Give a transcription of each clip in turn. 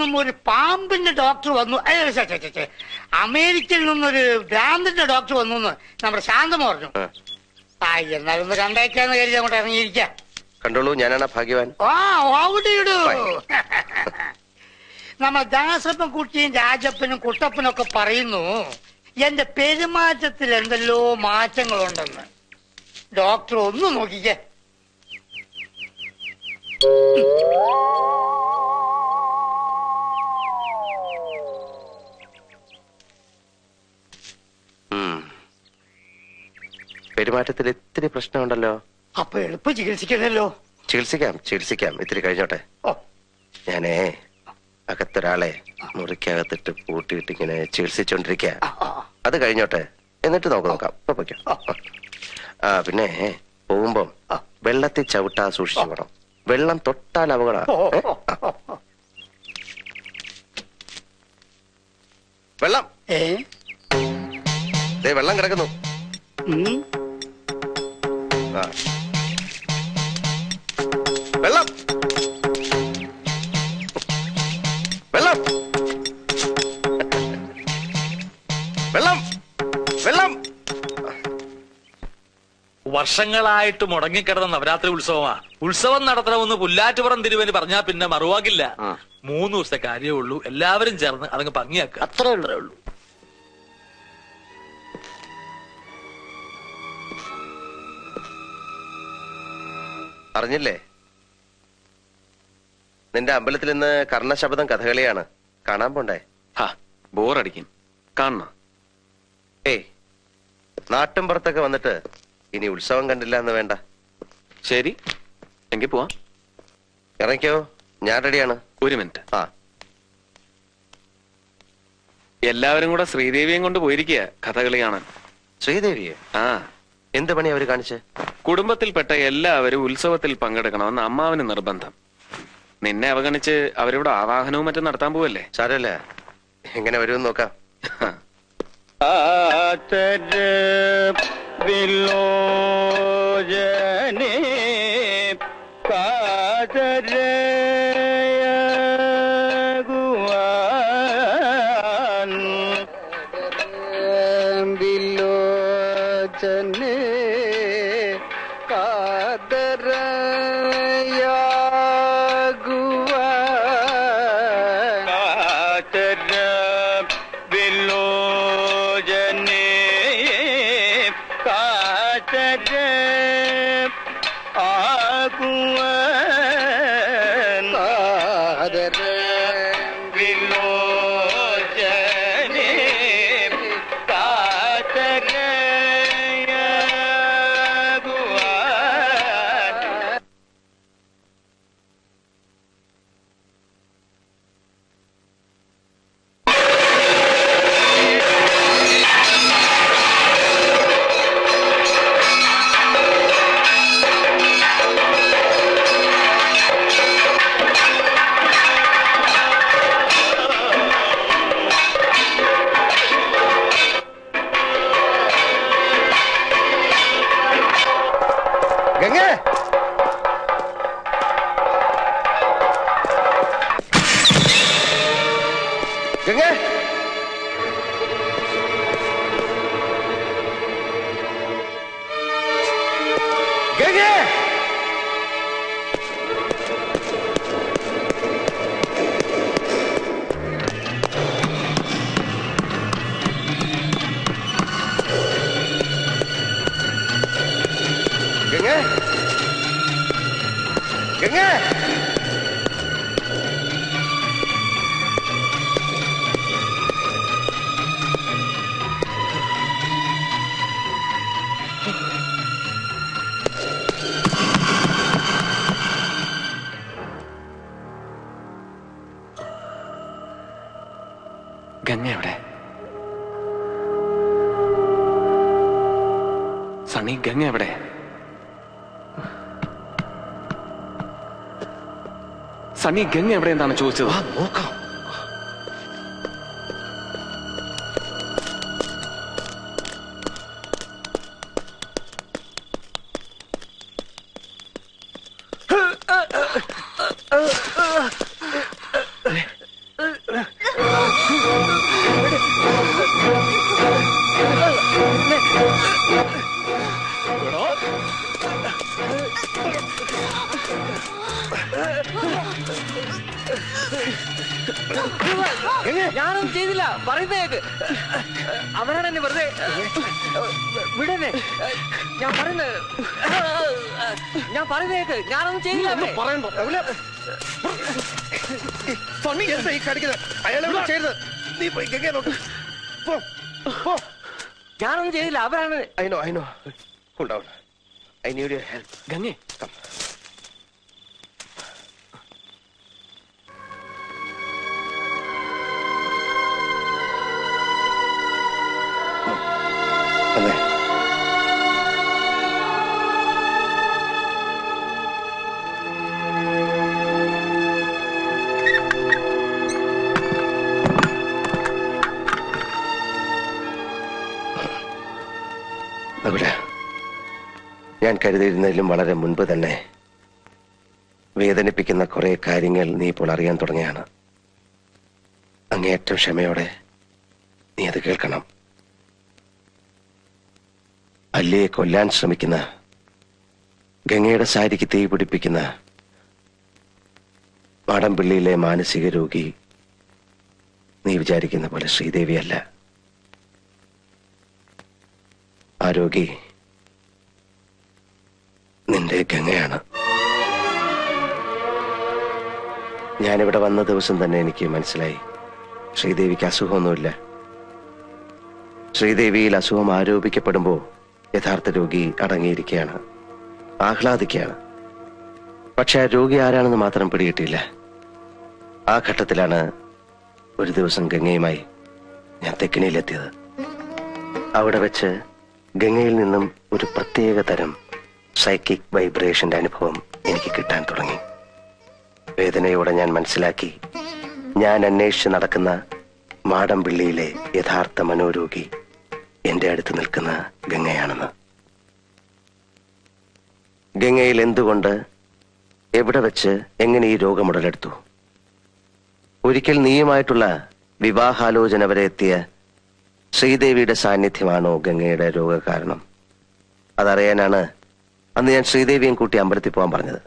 നിന്നും ഒരു പാമ്പിന്റെ ഡോക്ടർ വന്നു. അമേരിക്കയിൽ നിന്നൊരു ഭ്രാന്തിന്റെ ഡോക്ടർ വന്നു എന്ന് നമ്മുടെ ശാന്തം പറഞ്ഞു. എന്നാലും ഒന്ന് കണ്ടേക്കാന്ന് കരുതി അങ്ങോട്ട് ഇറങ്ങിയിരിക്കാം. കണ്ടോളൂ, ഞാനാണ് ഭാഗ്യവാൻ. നമ്മ ദാസപ്പൻ കുട്ടിയും രാജപ്പനും കുട്ടപ്പനും ഒക്കെ പറയുന്നു എന്റെ പെരുമാറ്റത്തിൽ എന്തെല്ലോ മാറ്റങ്ങളുണ്ടെന്ന്. ഡോക്ടർ ഒന്ന് നോക്കിക്കേ. പെരുമാറ്റത്തിൽ ഇത്തിരി പ്രശ്നമുണ്ടല്ലോ. അപ്പൊ എളുപ്പം ചികിത്സിക്കണല്ലോ. ചികിത്സിക്കാം ഇത്തിരി കഴിഞ്ഞോട്ടെ. ഞാനേ അകത്തൊരാളെ മുറിക്കകത്തിട്ട് പൂട്ടിയിട്ട് ഇങ്ങനെ ചികിത്സിച്ചോണ്ടിരിക്ക. അത് കഴിഞ്ഞോട്ടെ, എന്നിട്ട് നോക്കാം. പിന്നെ പോകുമ്പം വെള്ളത്തിൽ ചവിട്ടാ സൂക്ഷിച്ചു വേണം. വെള്ളം തൊട്ടാൽ അപകടം. വെള്ളം വെള്ളം കിടക്കുന്നു. വെള്ളം വെള്ളം വെള്ളം വെള്ളം. വർഷങ്ങളായിട്ട് മുടങ്ങിക്കിടന്ന നവരാത്രി ഉത്സവമാ. ഉത്സവം നടത്തണമെന്ന് പുല്ലാറ്റുപുറം തിരുവന് പറഞ്ഞാൽ പിന്നെ മറുവാക്കില്ല. 3 ദിവസത്തെ കാര്യമേ ഉള്ളൂ. എല്ലാവരും ചേർന്ന് അതങ്ങ് ഭംഗിയാക്കുക, അത്രേ ഉള്ളൂ. അറിഞ്ഞില്ലേ, നിന്റെ അമ്പലത്തിൽ ഇന്ന് കർണശബദം കഥകളിയാണ്. കാണാൻ പോണ്ടേ? ബോറടിക്കും, കാണണം. നാട്ടിൻപുറത്തൊക്കെ വന്നിട്ട് ഇനി ഉത്സവം കണ്ടില്ല എന്ന് വേണ്ട. ശരി, എങ്കിൽ പോവാം. ഇറങ്ങിക്കോ, ഞാൻ റെഡിയാണ്. 1 മിനിറ്റ്. എല്ലാവരും കൂടെ ശ്രീദേവിയും കൊണ്ട് പോയിരിക്കുക കഥകളി കാണാൻ. ശ്രീദേവിയെ? എന്ത് പണി അവര് കാണിച്ച്? കുടുംബത്തിൽപ്പെട്ട എല്ലാവരും ഉത്സവത്തിൽ പങ്കെടുക്കണമെന്ന് അമ്മാവന് നിർബന്ധം. നിന്നെ അവഗണിച്ച് അവരിവിടെ ആവാഹനവും മറ്റും നടത്താൻ പോവല്ലേ. സാരല്ല, എങ്ങനെ വരുമെന്ന് നോക്കാം. ഗംഗ എവിടെ? സണ്ണി, ഗംഗ എവിടെ? സണ്ണി, ഗംഗ എവിടെ എന്താണ് ചോദിച്ചത്? നോക്കാം. ഞാനൊന്നും ചെയ്തില്ല, പറയുന്നേക്ക്. അവനാണ് എന്നെ വെറുതെ വിടന്നെ. ഞാൻ പറയുന്നേക്ക്, ഞാനൊന്നും ചെയ്തില്ല. ഞാനൊന്നും ചെയ്തില്ല, അവരാണ്. ഗംഗേ, ഞാൻ കരുതിയിരുന്നതിലും വളരെ മുൻപ് തന്നെ വേദനിപ്പിക്കുന്ന കുറെ കാര്യങ്ങൾ നീ ഇപ്പോൾ അറിയാൻ തുടങ്ങിയാണ്. അങ്ങേയറ്റം ക്ഷമയോടെ നീ അത് കേൾക്കണം. അല്ലിയെ കൊല്ലാൻ ശ്രമിക്കുന്ന, ഗംഗയുടെ സാരിക്ക് തീ പിടിപ്പിക്കുന്ന മാടമ്പിള്ളിയിലെ മാനസിക രോഗി നീ വിചാരിക്കുന്ന പോലെ ശ്രീദേവിയല്ല. ആ രോഗി നിന്റെ ഗംഗയാണ്. ഞാനിവിടെ വന്ന ദിവസം തന്നെ എനിക്ക് മനസ്സിലായി ശ്രീദേവിക്ക് അസുഖമൊന്നുമില്ല. ശ്രീദേവിയിൽ അസുഖം ആരോപിക്കപ്പെടുമ്പോൾ യഥാർത്ഥ രോഗി അടങ്ങിയിരിക്കുകയാണ്, ആഹ്ലാദിക്കുകയാണ്. പക്ഷെ ആ രോഗി ആരാണെന്ന് മാത്രം പിടികിട്ടിയില്ല. ആ ഘട്ടത്തിലാണ് ഒരു ദിവസം ഗംഗയുമായി ഞാൻ തെക്കിനിയിലെത്തിയത്. അവിടെ വെച്ച് ഗംഗയിൽ നിന്നും ഒരു പ്രത്യേക തരം സൈക്കിക് വൈബ്രേഷന്റെ അനുഭവം എനിക്ക് കിട്ടാൻ തുടങ്ങി. വേദനയോടെ ഞാൻ മനസ്സിലാക്കി, ഞാൻ അന്വേഷിച്ച് നടക്കുന്ന മാടമ്പിള്ളിയിലെ യഥാർത്ഥ മനോരോഗി എന്റെ അടുത്ത് നിൽക്കുന്ന ഗംഗയാണെന്ന്. ഗംഗയിൽ എന്തുകൊണ്ട്, എവിടെ വെച്ച്, എങ്ങനെ ഈ രോഗം ഉടലെടുത്തു? ഒരിക്കൽ നീയുമായിട്ടുള്ള വിവാഹാലോചന വരെ എത്തിയ ശ്രീദേവിയുടെ സാന്നിധ്യമാണോ ഗംഗയുടെ രോഗകാരണം? അതറിയാനാണ് അന്ന് ഞാൻ ശ്രീദേവിയും കൂട്ടി അമ്പലത്തിൽ പോകാൻ പറഞ്ഞത്.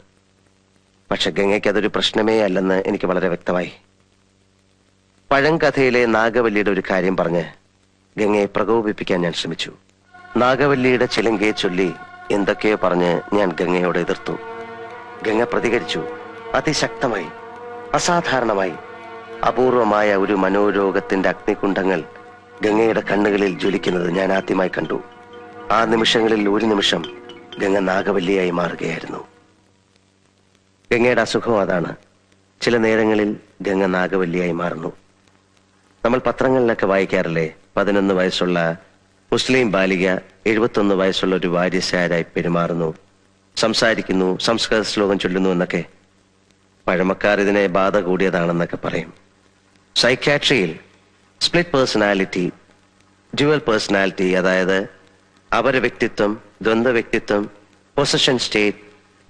പക്ഷെ ഗംഗയ്ക്ക് അതൊരു പ്രശ്നമേ അല്ലെന്ന് എനിക്ക് വളരെ വ്യക്തമായി. പഴങ്കഥയിലെ നാഗവല്ലിയുടെ ഒരു കാര്യം പറഞ്ഞ് ഗംഗയെ പ്രകോപിപ്പിക്കാൻ ഞാൻ ശ്രമിച്ചു. നാഗവല്ലിയുടെ ചിലങ്കയെ ചൊല്ലി എന്തൊക്കെയോ പറഞ്ഞ് ഞാൻ ഗംഗയോട് എതിർത്തു. ഗംഗ പ്രതികരിച്ചു, അതിശക്തമായി, അസാധാരണമായി. അപൂർവമായ ഒരു മനോരോഗത്തിന്റെ അഗ്നികുണ്ഡങ്ങൾ ഗംഗയുടെ കണ്ണുകളിൽ ജ്വലിക്കുന്നത് ഞാൻ ആദ്യമായി കണ്ടു. ആ നിമിഷങ്ങളിൽ ഒരു നിമിഷം ഗംഗ നാഗവല്ലിയായി മാറുകയായിരുന്നു. ഗംഗയുടെ അസുഖം അതാണ്. ചില നേരങ്ങളിൽ ഗംഗ നാഗവല്ലിയായി മാറുന്നു. നമ്മൾ പത്രങ്ങളിലൊക്കെ വായിക്കാറില്ലേ, 11 വയസ്സുള്ള മുസ്ലിം ബാലിക 71 വയസ്സുള്ള ഒരു വാര്യസാരായി പെരുമാറുന്നു, സംസാരിക്കുന്നു, സംസ്കൃത ശ്ലോകം ചൊല്ലുന്നു എന്നൊക്കെ. പഴമക്കാർ ഇതിനെ ബാധ കൂടിയതാണെന്നൊക്കെ പറയും. സൈക്യാട്രിയിൽ സ്പ്ലിറ്റ് പേഴ്സണാലിറ്റി, ഡ്യുവൽ പേഴ്സണാലിറ്റി, അതായത് അപര വ്യക്തിത്വം, ദ്വന്ദ്വ വ്യക്തിത്വം, പൊസഷൻ സ്റ്റേറ്റ്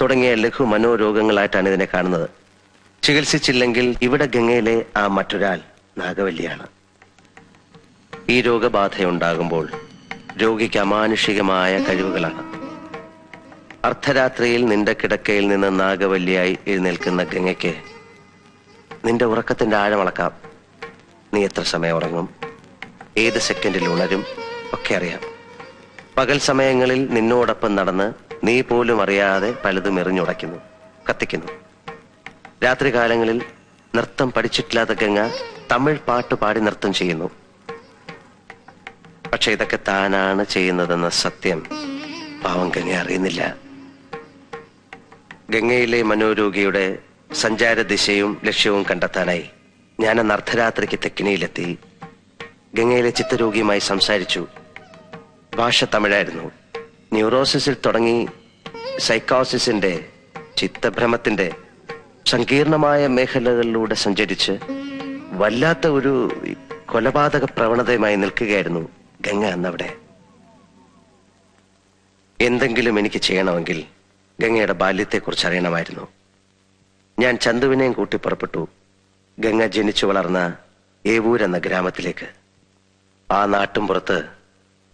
തുടങ്ങിയ ലഘു മനോരോഗങ്ങളായിട്ടാണ് ഇതിനെ കാണുന്നത്. ചികിത്സിച്ചില്ലെങ്കിൽ ഇവിടെ ഗംഗയിലെ ആ മറ്റൊരാൾ നാഗവല്ലിയാണ്. ഈ രോഗബാധയുണ്ടാകുമ്പോൾ രോഗിക്ക് അമാനുഷികമായ കഴിവുകളാണ്. അർദ്ധരാത്രിയിൽ നിന്റെ കിടക്കയിൽ നിന്ന് നാഗവല്ലിയായി എഴുന്നേൽക്കുന്ന ഗംഗയ്ക്ക് നിന്റെ ഉറക്കത്തിന്റെ ആഴമളക്കാം. നീ എത്ര സമയം ഉറങ്ങും, ഏത് സെക്കൻഡിൽ ഉണരും ഒക്കെ അറിയാം. പകൽ സമയങ്ങളിൽ നിന്നോടൊപ്പം നടന്ന് നീ പോലും അറിയാതെ പലതും എറിഞ്ഞുടയ്ക്കുന്നു, കത്തിക്കുന്നു. രാത്രികാലങ്ങളിൽ നൃത്തം പഠിച്ചിട്ടില്ലാത്ത ഗംഗ തമിഴ് പാട്ട് പാടി നൃത്തം ചെയ്യുന്നു. പക്ഷെ ഇതൊക്കെ താനാണ് ചെയ്യുന്നതെന്ന സത്യം പാവം ഗംഗ അറിയുന്നില്ല. ഗംഗയിലെ മനോരോഗിയുടെ സഞ്ചാര ദിശയും ലക്ഷ്യവും കണ്ടെത്താനായി ഞാൻ അന്ന് അർദ്ധരാത്രിക്ക് തെക്കിനിയിലെത്തി. ഗംഗയിലെ ചിത്തരോഗിയുമായി സംസാരിച്ചു. ഭാഷ തമിഴായിരുന്നു. ന്യൂറോസിസിൽ തുടങ്ങി സൈക്കോസിസിന്റെ, ചിത്തഭ്രമത്തിന്റെ സങ്കീർണമായ മേഖലകളിലൂടെ സഞ്ചരിച്ച് വല്ലാത്ത ഒരു കൊലപാതക പ്രവണതയുമായി നിൽക്കുകയായിരുന്നു ഗംഗ അന്നവിടെ. എന്തെങ്കിലും എനിക്ക് ചെയ്യണമെങ്കിൽ ഗംഗയുടെ ബാല്യത്തെക്കുറിച്ച് അറിയണമായിരുന്നു. ഞാൻ ചന്തുവിനെയും കൂട്ടി പുറപ്പെട്ടു ഗംഗ ജനിച്ചു വളർന്ന ഏവൂർ എന്ന ഗ്രാമത്തിലേക്ക്. ആ നാട്ടുംപുറത്ത്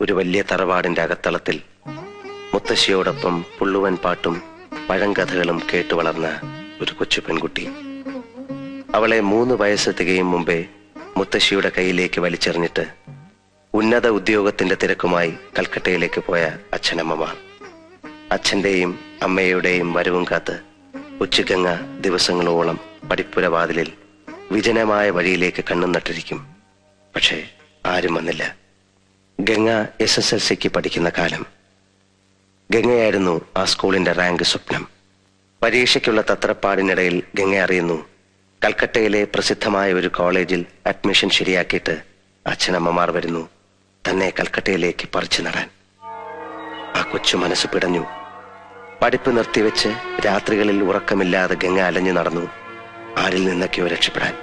ഒരു വലിയ തറവാടിന്റെ അകത്തളത്തിൽ മുത്തശ്ശിയോടൊപ്പം പുള്ളുവൻ പാട്ടും പഴങ്കഥകളും കേട്ടു വളർന്ന ഒരു കൊച്ചു പെൺകുട്ടി. അവളെ 3 വയസ്സ് തികയും മുമ്പേ മുത്തശ്ശിയുടെ കയ്യിലേക്ക് വലിച്ചെറിഞ്ഞിട്ട് ഉന്നത ഉദ്യോഗത്തിന്റെ തിരക്കുമായി കൽക്കട്ടയിലേക്ക് പോയ അച്ഛനമ്മമാർ. അച്ഛന്റെയും അമ്മയുടെയും വരവും കാത്ത് ഉച്ചഗംഗ ദിവസങ്ങളോളം പടിപ്പുര വാതിലിൽ വിജനമായ വഴിയിലേക്ക് കണ്ണും നട്ടിരിക്കും. പക്ഷേ ആരും വന്നില്ല. ഗംഗ SSLCക്ക് പഠിക്കുന്ന കാലം. ഗംഗയായിരുന്നു ആ സ്കൂളിന്റെ റാങ്ക് സ്വപ്നം. പരീക്ഷയ്ക്കുള്ള തത്രപ്പാടിനിടയിൽ ഗംഗ അറിയുന്നു, കൽക്കട്ടയിലെ പ്രസിദ്ധമായ ഒരു കോളേജിൽ അഡ്മിഷൻ ശരിയാക്കിയിട്ട് അച്ഛനമ്മമാർ വരുന്നു തന്നെ കൽക്കട്ടയിലേക്ക് പറിച്ചു നടാൻ. ആ കൊച്ചു മനസ്സ് പിടഞ്ഞു. പഠിപ്പ് നിർത്തിവെച്ച് രാത്രികളിൽ ഉറക്കമില്ലാതെ ഗംഗ അലഞ്ഞു നടന്നു ആരിൽ നിന്നൊക്കെയോ രക്ഷപ്പെടാൻ.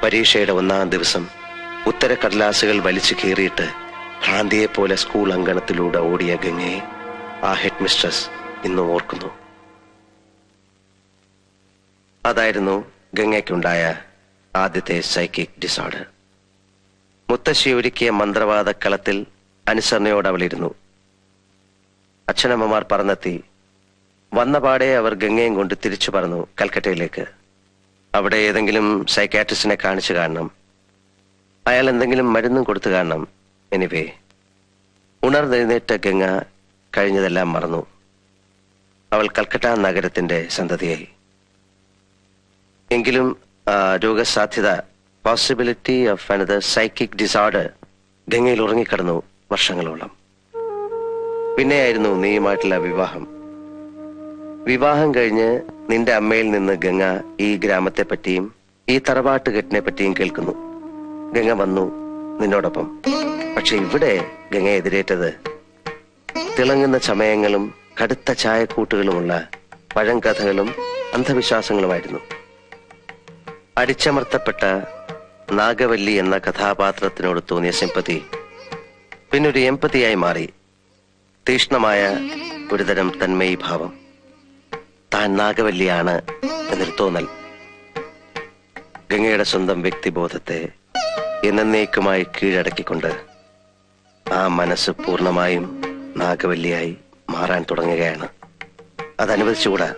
പരീക്ഷയുടെ 1-ാം ദിവസം ഉത്തരക്കടലാസുകൾ വലിച്ചു കീറിയിട്ട് ഭ്രാന്തിയെപ്പോലെ സ്കൂൾ അങ്കണത്തിലൂടെ ഓടിയ ഗംഗയെ ആ ഹെഡ് മിസ്ട്രസ് ഇന്നും ഓർക്കുന്നു. അതായിരുന്നു ഗംഗയ്ക്കുണ്ടായ ആദ്യത്തെ സൈക്കിക് ഡിസോർഡർ. മുത്തശ്ശി ഒരുക്കിയ മന്ത്രവാദ കളത്തിൽ അനുസരണയോടെ അവളിരുന്നു. അച്ഛനമ്മമാർ പറന്നെത്തി. വന്നപാടെ അവർ ഗംഗയും കൊണ്ട് തിരിച്ചു പറന്നു കൽക്കട്ടയിലേക്ക്. അവിടെ ഏതെങ്കിലും സൈക്കാട്രിസ്റ്റിനെ കാണിച്ചു കാണണം, അയാൾ എന്തെങ്കിലും മരുന്നും കൊടുത്തു കാണണം. എനിവേ, ഉണർന്നെഴുന്നേറ്റ ഗംഗ കഴിഞ്ഞതെല്ലാം മറന്നു. അവൾ കൽക്കട്ട നഗരത്തിന്റെ സന്തതിയായി. എങ്കിലും രോഗസാധ്യത, possibility of another psychic disorder ഗംഗയിൽ ഉറങ്ങിക്കിടന്നു വർഷങ്ങളോളം. പിന്നെയായിരുന്നു നീയുമായിട്ടുള്ള വിവാഹം. വിവാഹം കഴിഞ്ഞ് നിന്റെ അമ്മയിൽ നിന്ന് ഗംഗ ഈ ഗ്രാമത്തെ പറ്റിയും ഈ തറവാട്ടുകെട്ടിനെ പറ്റിയും കേൾക്കുന്നു. ഗംഗ വന്നു നിന്നോടൊപ്പം. പക്ഷെ ഇവിടെ ഗംഗ എതിരേറ്റത് തിളങ്ങുന്ന ചമയങ്ങളും കടുത്ത ചായക്കൂട്ടുകളുമുള്ള പഴങ്കഥകളും അന്ധവിശ്വാസങ്ങളുമായിരുന്നു. അടിച്ചമർത്തപ്പെട്ട നാഗവല്ലി എന്ന കഥാപാത്രത്തിനോട് തോന്നിയ സിമ്പതി പിന്നൊരു എമ്പതിയായി മാറി. തീഷ്ണമായ ഒരുതരം തന്മയി ഭാവം. താൻ നാഗവല്ലിയാണ് എന്നൊരു തോന്നൽ. ഗംഗയുടെ സ്വന്തം വ്യക്തിബോധത്തെ എന്നേക്കുമായി കീഴടക്കിക്കൊണ്ട് ആ മനസ്സ് പൂർണ്ണമായും നാഗവല്ലിയായി മാറാൻ തുടങ്ങുകയാണ്. അതനുവദിച്ചുകൂടാ,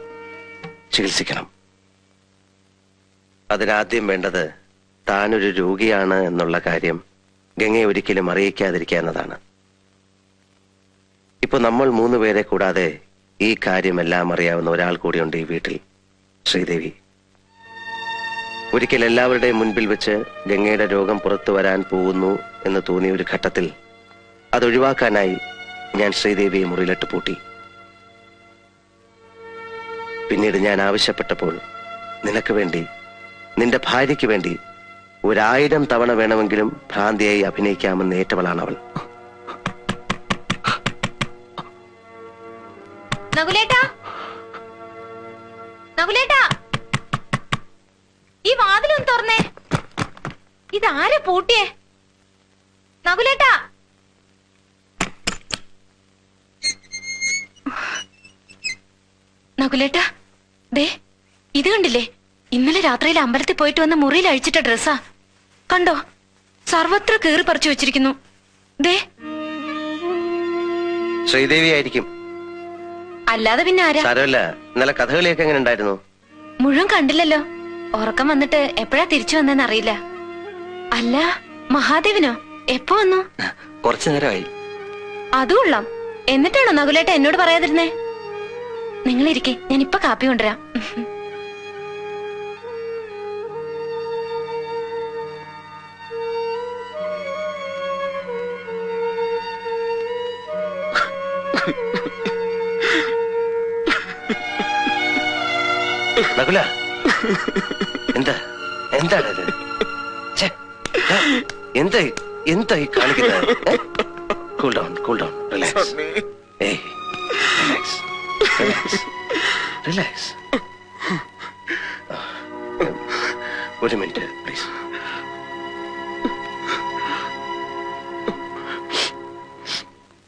ചികിത്സിക്കണം. അതിനാദ്യം വേണ്ടത് താനൊരു രോഗിയാണ് എന്നുള്ള കാര്യം ഗംഗയെ ഒരിക്കലും അറിയിക്കാതിരിക്കുക എന്നതാണ്. ഇപ്പൊ നമ്മൾ 3 പേരെ കൂടാതെ ഈ കാര്യമെല്ലാം അറിയാവുന്ന ഒരാൾ കൂടിയുണ്ട് ഈ വീട്ടിൽ, ശ്രീദേവി. ഒരിക്കൽ എല്ലാവരുടെയും മുൻപിൽ വെച്ച് ഗംഗയുടെ രോഗം പുറത്തു വരാൻ പോകുന്നു എന്ന് തോന്നിയ ഒരു ഘട്ടത്തിൽ അതൊഴിവാക്കാനായി ഞാൻ ശ്രീദേവിയെ മുറിയിലിട്ട് പൂട്ടി. പിന്നീട് ഞാൻ ആവശ്യപ്പെട്ടപ്പോൾ നിനക്ക് വേണ്ടി, നിന്റെ ഭാര്യയ്ക്ക് വേണ്ടി 1000 തവണ വേണമെങ്കിലും ഭ്രാന്തിയായി അഭിനയിക്കാമെന്ന് ഏറ്റവളാണ് അവൾ. നകുലേട്ടാ, നകുലേട്ടാ, ഈ വാതിലൊന്ന് തുറന്നേ. ഇതാരെ പൂട്ടിയേ? നകുലേട്ടാ, നകുലേട്ടാ, ദേ ഇത് കണ്ടില്ലേ? ഇന്നലെ രാത്രിയിൽ അമ്പലത്തിൽ പോയിട്ട് വന്ന മുറിയിൽ അഴിച്ചിട്ട ഡ്രസ്സാ. കണ്ടോ? സർവത്ര കീറി പറിച്ചു വെച്ചിരിക്കുന്നു. ദേ, ശ്രീദേവി ആയിരിക്കും. അല്ലാതെ പിന്നെ ആരാ? സാരമല്ല. ഇന്നലെ കഥകളിയൊക്കെ എങ്ങനെ ഉണ്ടായിരുന്നു? മുഴുവൻ കണ്ടില്ലല്ലോ. ഉറക്കം വന്നിട്ട് എപ്പോഴാ തിരിച്ചു വന്നെന്ന് അറിയില്ല. അല്ല, മഹാദേവനോ എപ്പോ വന്നു? കുറച്ചു നേരമായി. അതും കൊള്ളാം. എന്നിട്ടാണോ നകുലേട്ട എന്നോട് പറയാതിരുന്നേ? നിങ്ങളിരിക്കെ, ഞാൻ ഇപ്പൊ കാപ്പി കൊണ്ടുവരാം. നകുല, എന്താ എന്താണത്? എന്തായി കാണിക്കുന്നത്? Cool down, cool down, relax. ഏയ്, റിലാക്സ്, റിലാക്സ്, റിലാക്സ്. ഒരു മിനിറ്റ് പ്ലീസ്.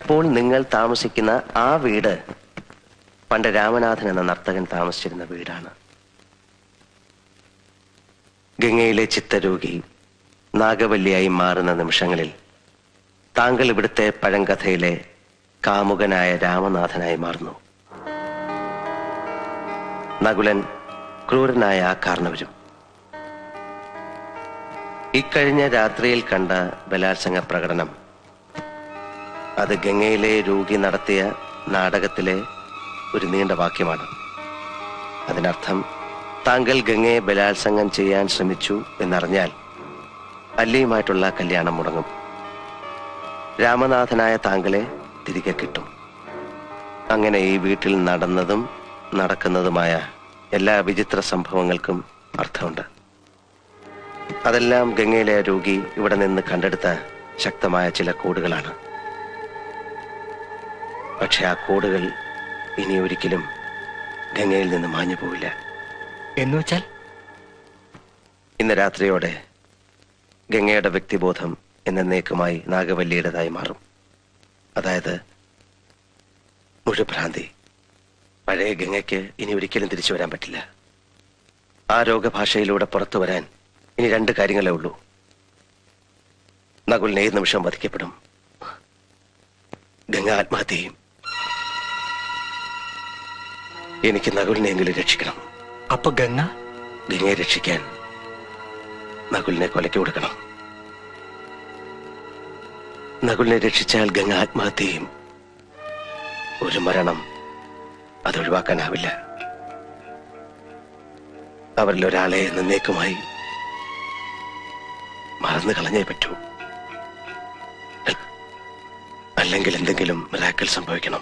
ഇപ്പോൾ നിങ്ങൾ താമസിക്കുന്ന ആ വീട് പണ്ട് രാമനാഥൻ എന്ന നർത്തകൻ താമസിച്ചിരുന്ന വീടാണ്. ഗംഗയിലെ ചിത്തരോഗി നാഗവല്ലിയായി മാറുന്ന നിമിഷങ്ങളിൽ താങ്കൾ ഇവിടുത്തെ പഴങ്കഥയിലെ കാമുകനായ രാമനാഥനായി മാറുന്നു. നകുലൻ ക്രൂരനായ ആ കാരണവരും. ഇക്കഴിഞ്ഞ രാത്രിയിൽ കണ്ട ബലാത്സംഗ പ്രകടനം അത് ഗംഗയിലെ രോഗി നടത്തിയ നാടകത്തിലെ ഒരു നീണ്ട വാക്യമാണ്. അതിനർത്ഥം താങ്കൾ ഗംഗയെ ബലാത്സംഗം ചെയ്യാൻ ശ്രമിച്ചു എന്നറിഞ്ഞാൽ അല്ലിയുമായിട്ടുള്ള കല്യാണം മുടങ്ങും. രാമനാഥനായ താങ്കളെ തിരികെ കിട്ടും. അങ്ങനെ ഈ വീട്ടിൽ നടന്നതും നടക്കുന്നതുമായ എല്ലാ വിചിത്ര സംഭവങ്ങൾക്കും അർത്ഥമുണ്ട്. അതെല്ലാം ഗംഗയിലെ രോഗി ഇവിടെ നിന്ന് കണ്ടെടുത്ത ശക്തമായ ചില കോഡുകളാണ്. പക്ഷെ ആ കോഡുകൾ ഇനി ഒരിക്കലും ഗംഗയിൽ നിന്ന് മാഞ്ഞു പോവില്ല. എന്നുവെച്ചാൽ ഇന്ന് രാത്രിയോടെ ഗംഗയുടെ വ്യക്തിബോധം എന്നേക്കുമായി നാഗവല്ലിയുടേതായി മാറും. അതായത് മുഴുഭ്രാന്തി. പഴയ ഗംഗയ്ക്ക് ഇനി ഒരിക്കലും തിരിച്ചു വരാൻ പറ്റില്ല. ആ രോഗഭാഷയിലൂടെ പുറത്തു വരാൻ ഇനി 2 കാര്യങ്ങളേ ഉള്ളൂ. നകുലിനെ ഏത് നിമിഷം വധിക്കപ്പെടും, ഗംഗ ആത്മഹത്യ ചെയ്യും. എനിക്ക് നകുലിനെങ്കിലും രക്ഷിക്കണം. അപ്പൊ ഗംഗയെ രക്ഷിക്കാൻ നകുലിനെ കൊലയ്ക്ക് കൊടുക്കണം. നകുലിനെ രക്ഷിച്ചാൽ ഗംഗ ആത്മഹത്യ ചെയ്യും. ഒരു മരണം അതൊഴിവാക്കാനാവില്ല. അവരിൽ ഒരാളെ എന്നേക്കുമായി മറന്നു കളഞ്ഞേ പറ്റൂ. അല്ലെങ്കിൽ എന്തെങ്കിലും മിറാക്കിൾ സംഭവിക്കണം.